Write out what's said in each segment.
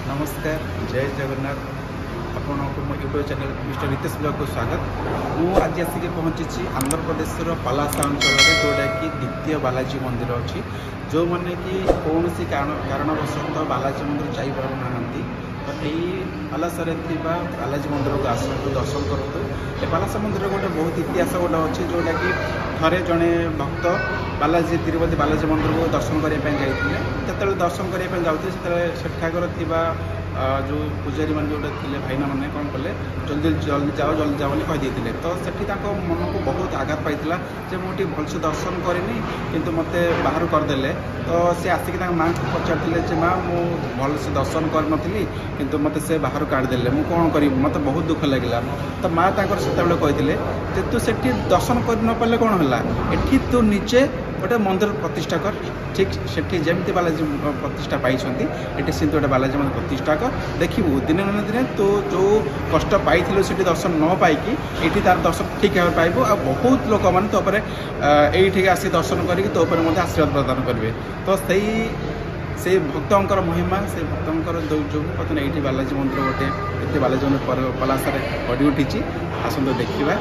नमस्कार जय जगन्नाथ आपण मो YouTube channel mister Ritesh blog को स्वागत। मुझे आज आसिक पहुँची आंध्र प्रदेश पलासा अंचल जोटा कि द्वितीय बालाजी मंदिर अच्छी जो मैंने कि कौन सी कारणवश बालाजी मंदिर जापार तो यही पलासा बालाजी मंदिर को आसतु दर्शन करूँ। ये पलासा मंदिर गोटे बहुत इतिहास गोटे अच्छे जोटा कि थे जड़े भक्त बालाजी तिरुपति बालाजी मंदिर को दर्शन करने जाते जो दर्शन करने जाते सेठाकर जो पूजारी मैंने जोटे थे भाईना मैंने कौन कले जल्दी जल्दी जाओ कहीदे तो सेठी मन को बहुत आघात पाई मुझे भलसे दर्शन करनी किंतु मत बाहर करदे तो सी आसिक माँ को पचारे माँ मु भलसे दर्शन करनी किंतु मत से बाहर काढ़ीदे मुझे कौन करी मत बहुत दुख लगे तो माँ से कहते तू से दर्शन कर न पारे कौन है एठी तू निजे गोटे मंदिर प्रतिष्ठा कर ठीक से जमी बालाजी प्रतिष्ठा पाई ये से गोटे बालाजी मंदिर प्रतिष्ठा कर देखू दिने न दिने तो जो कष्ट पाई दर्शन न पाई ये तार दर्शन ठीक भाव पाइबू आ बहुत लोक मैंने तो ये आसी दर्शन करके तो आशीर्वाद प्रदान करेंगे तो से भक्तर महिमा से भक्तर जो पता ये बालाजी मंदिर गोटे ये बालाजी मंदिर पलासा गढ़ी उठी आसत देखा।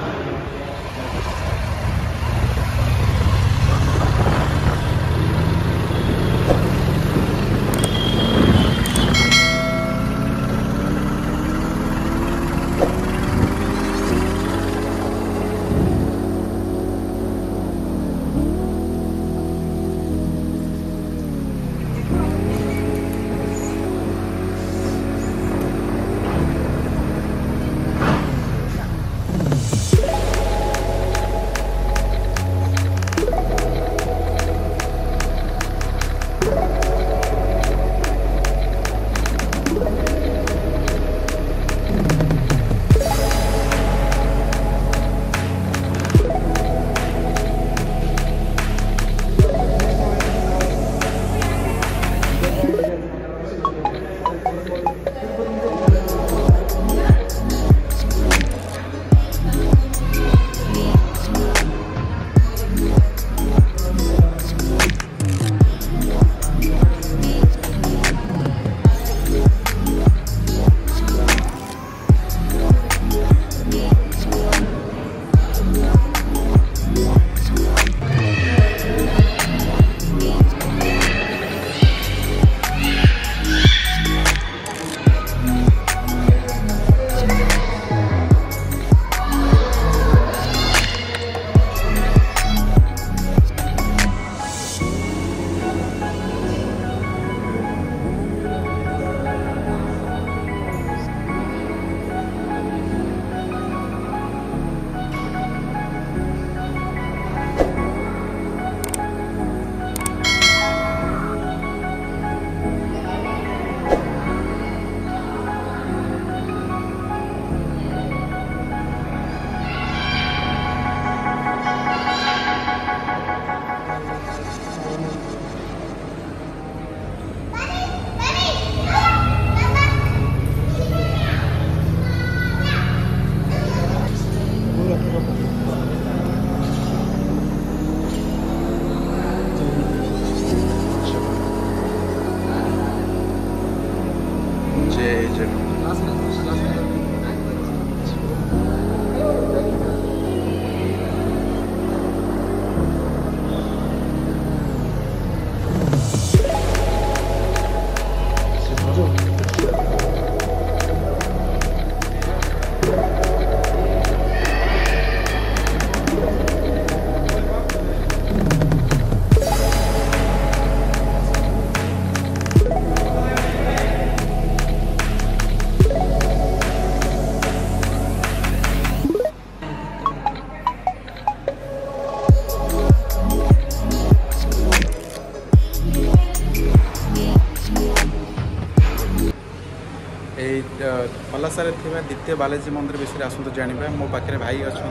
पलासा द्वितीय बालाजी मंदिर विषय आसतु जाना मो पाखे भाई अच्छा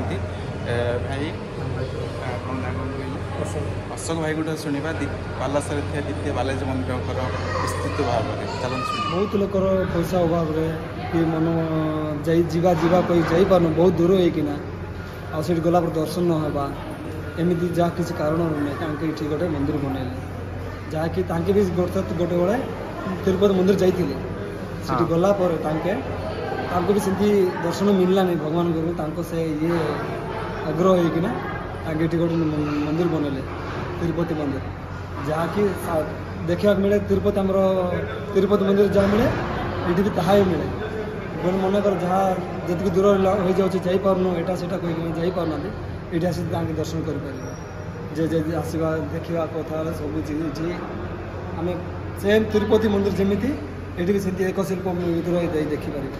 भाई अशोक भाई गोटे शुणा पलासा द्वितीय बालाजी मंदिर विस्तृत भाव में चलन बहुत लोकर पैसा अभाव कि मन जावा कोई जापार बहुत दूर होना आठ गला दर्शन न होगा एमती जहाँ किसी कारण नहीं ये गोटे मंदिर बनइले जहाँकि भी गोटे गोटे बेले तिरुपति मंदिर जाते ସେଠି ଗଲା ପରେ ତାଙ୍କୁ ବି ସେମିତି ଦର୍ଶନ ମିଳିଲାନି ଭଗବାନଙ୍କୁ ସେ ଇଏ ଆଗ୍ରହ ହେଇକିନା ତାଙ୍କେ ଏଠି ଗୋଟେ ମନ୍ଦିର ବନେଇଲେ ତିରୁପତି ମନ୍ଦିର, ଯାହାକି ଦେଖିବାକୁ ମିଳେ ଆମର ତିରୁପତି ମନ୍ଦିର ଯାହା ମିଳେ ଏଠି ବି ତାହା ହିଁ ମିଳେ। ମନେକର ଯାହା ଯେତିକି ଦୂର ହୋଇଯାଉଛି ଯାଇପାରୁନୁ ଏଇଟା ସେଇଟା କହିକି ଯାଇପାରୁନାହାନ୍ତି, ଏଇଠି ଆସିକି ତାଙ୍କେ ଦର୍ଶନ କରିପାରିବେ। ଯେ ଆସିବା ଦେଖିବା କଥା ହେଲେ ସବୁ ଏଠି ଆମେ ସେମ୍ ତିରୁପତି ମନ୍ଦିର ଯେମିତି ଏଠି ବି ସେମିତି ଏକ ଶିଳ୍ପ ଭିତରେ ଯାଇ ଦେଖିପାରିବେ।